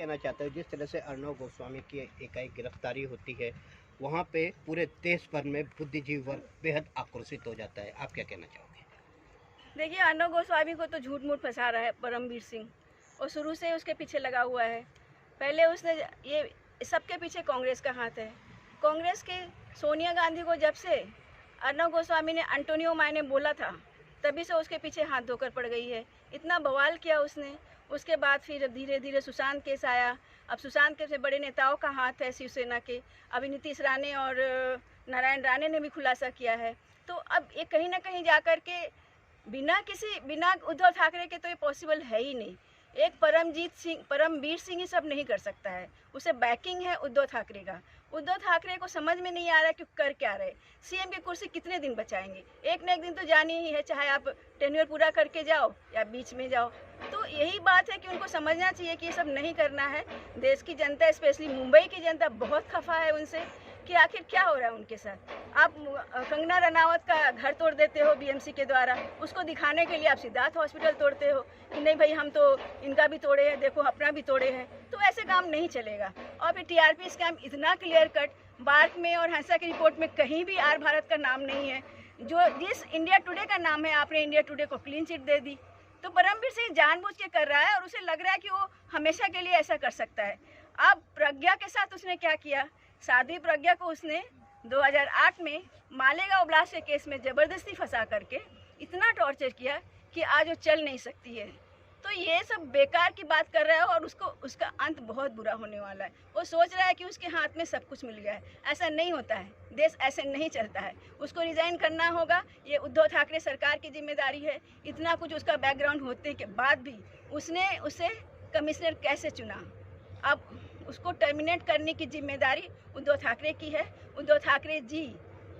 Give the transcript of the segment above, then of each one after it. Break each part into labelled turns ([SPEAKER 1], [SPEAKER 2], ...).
[SPEAKER 1] कहना चाहते हो, जिस तरह से अर्णव गोस्वामी की एकाएक गिरफ्तारी होती है, वहाँ पे पूरे देश भर में बुद्धिजीवी वर्ग बेहद आक्रोशित हो जाता है, आप क्या कहना चाहोगे?
[SPEAKER 2] देखिए, अर्णव गोस्वामी को तो झूठ मूठ फंसा रहा है परमवीर सिंह, और शुरू से उसके पीछे लगा हुआ है। पहले उसने ये सबके पीछे कांग्रेस का हाथ है। कांग्रेस के सोनिया गांधी को जब से अर्णव गोस्वामी ने एंटोनियो मायने बोला था, तभी से उसके पीछे हाथ धोकर पड़ गई है। इतना बवाल किया उसने। उसके बाद फिर धीरे धीरे सुशांत केस आया। अब सुशांत के से बड़े नेताओं का हाथ है शिवसेना के। अभी नीतीश राणे और नारायण राणे ने भी खुलासा किया है। तो अब ये कहीं ना कहीं जाकर के बिना उद्धव ठाकरे के तो ये पॉसिबल है ही नहीं। एक परमवीर सिंह ही सब नहीं कर सकता है, उसे बैकिंग है उद्धव ठाकरे का। उद्धव ठाकरे को समझ में नहीं आ रहा कि कर क्या रहे। सीएम की कुर्सी कितने दिन बचाएंगे? एक न एक दिन तो जानी ही है, चाहे आप टेन्योर पूरा करके जाओ या बीच में जाओ। तो यही बात है कि उनको समझना चाहिए कि ये सब नहीं करना है। देश की जनता, स्पेशली मुंबई की जनता बहुत खफा है उनसे कि आखिर क्या हो रहा है उनके साथ। आप कंगना रनावत का घर तोड़ देते हो बीएमसी के द्वारा, उसको दिखाने के लिए आप सिद्धार्थ हॉस्पिटल तोड़ते हो कि नहीं भाई हम तो इनका भी तोड़े हैं, देखो अपना भी तोड़े हैं। तो ऐसे काम नहीं चलेगा। और फिर टीआरपी स्कैम इतना क्लियर कट, बार्क में और हंसा की रिपोर्ट में कहीं भी आर भारत का नाम नहीं है। जिस इंडिया टुडे का नाम है, आपने इंडिया टुडे को क्लीन चिट दे दी। तो परमवीर सिंह जानबूझ के कर रहा है और उसे लग रहा है कि वो हमेशा के लिए ऐसा कर सकता है। अब प्रज्ञा के साथ उसने क्या किया? साध्वी प्रज्ञा को उसने 2008 में मालेगांव ब्लास्ट के केस में जबरदस्ती फंसा करके इतना टॉर्चर किया कि आज वो चल नहीं सकती है। तो ये सब बेकार की बात कर रहा है और उसका अंत बहुत बुरा होने वाला है। वो सोच रहा है कि उसके हाथ में सब कुछ मिल गया है। ऐसा नहीं होता है, देश ऐसे नहीं चलता है। उसको रिजाइन करना होगा। ये उद्धव ठाकरे सरकार की जिम्मेदारी है। इतना कुछ उसका बैकग्राउंड होने के बाद भी उसने उसे कमिश्नर कैसे चुना? अब उसको टर्मिनेट करने की जिम्मेदारी उद्धव ठाकरे की है। उद्धव ठाकरे जी,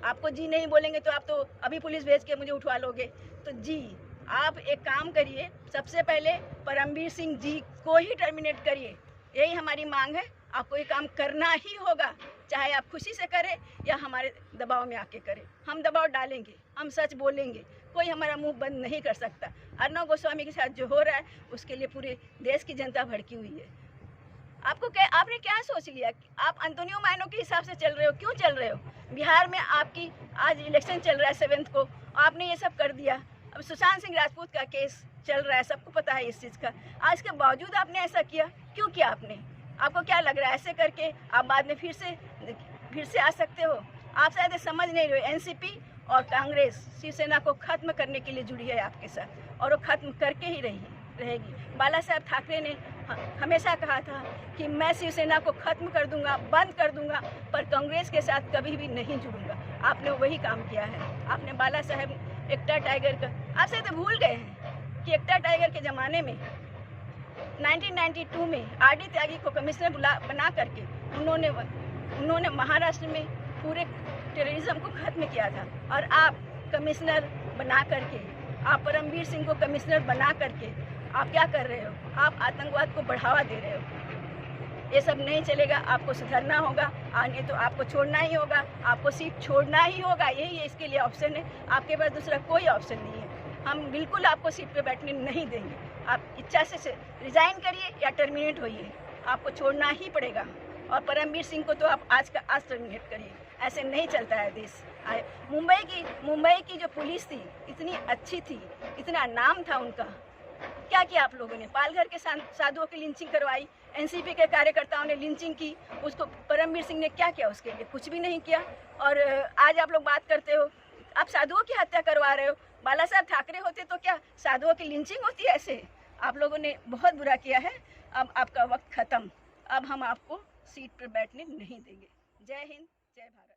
[SPEAKER 2] आपको जी नहीं बोलेंगे तो आप तो अभी पुलिस भेज के मुझे उठवा लोगे। तो जी, आप एक काम करिए, सबसे पहले परमवीर सिंह जी को ही टर्मिनेट करिए। यही हमारी मांग है। आपको ये काम करना ही होगा, चाहे आप खुशी से करें या हमारे दबाव में आके करें। हम दबाव डालेंगे, हम सच बोलेंगे, कोई हमारा मुंह बंद नहीं कर सकता। अर्णव गोस्वामी के साथ जो हो रहा है उसके लिए पूरे देश की जनता भड़की हुई है। आपने क्या सोच लिया? आप एंटोनियो मायनो के हिसाब से चल रहे हो? क्यों चल रहे हो? बिहार में आपकी आज इलेक्शन चल रहा है 7 को, आपने ये सब कर दिया। अब सुशांत सिंह राजपूत का केस चल रहा है, सबको पता है इस चीज़ का। आज के बावजूद आपने ऐसा किया, क्यों किया आपने? आपको क्या लग रहा है ऐसे करके आप बाद में फिर से आ सकते हो? आप शायद समझ नहीं रहे। एनसीपी और कांग्रेस शिवसेना को खत्म करने के लिए जुड़ी है आपके साथ, और वो खत्म करके ही रहेगी। बाला साहब ठाकरे ने हमेशा कहा था कि मैं शिवसेना को खत्म कर दूंगा, बंद कर दूंगा, पर कांग्रेस के साथ कभी भी नहीं जुड़ूंगा। आपने वही काम किया है। आपने बाला साहब एक्टा टाइगर का, आप शायद भूल गए हैं कि एक्टा टाइगर के ज़माने में 1992 में आरडी त्यागी को कमिश्नर बना करके उन्होंने महाराष्ट्र में पूरे टेररिज्म को खत्म किया था। और आप कमिश्नर बना करके, आप परमवीर सिंह को कमिश्नर बना करके आप क्या कर रहे हो? आप आतंकवाद को बढ़ावा दे रहे हो। ये सब नहीं चलेगा, आपको सुधरना होगा। आगे तो आपको छोड़ना ही होगा, आपको सीट छोड़ना ही होगा। यही है, इसके लिए ऑप्शन है। आपके पास दूसरा कोई ऑप्शन नहीं है। हम बिल्कुल आपको सीट पे बैठने नहीं देंगे। आप इच्छा से रिजाइन करिए या टर्मिनेट होइए, आपको छोड़ना ही पड़ेगा। और परमवीर सिंह को तो आप आज का आज टर्मिनेट करिए। ऐसे नहीं चलता है देश। मुंबई की जो पुलिस थी इतनी अच्छी थी, इतना नाम था उनका। क्या किया आप लोगों ने? पालघर के साधुओं की लिंचिंग करवाई, एनसीपी के कार्यकर्ताओं ने लिंचिंग की, उसको परमवीर सिंह ने क्या किया? उसके लिए कुछ भी नहीं किया। और आज आप लोग बात करते हो, आप साधुओं की हत्या करवा रहे हो। बाला साहब ठाकरे होते तो क्या साधुओं की लिंचिंग होती? ऐसे आप लोगों ने बहुत बुरा किया है। अब आपका वक्त खत्म। अब हम आपको सीट पर बैठने नहीं देंगे। जय हिंद, जय भारत।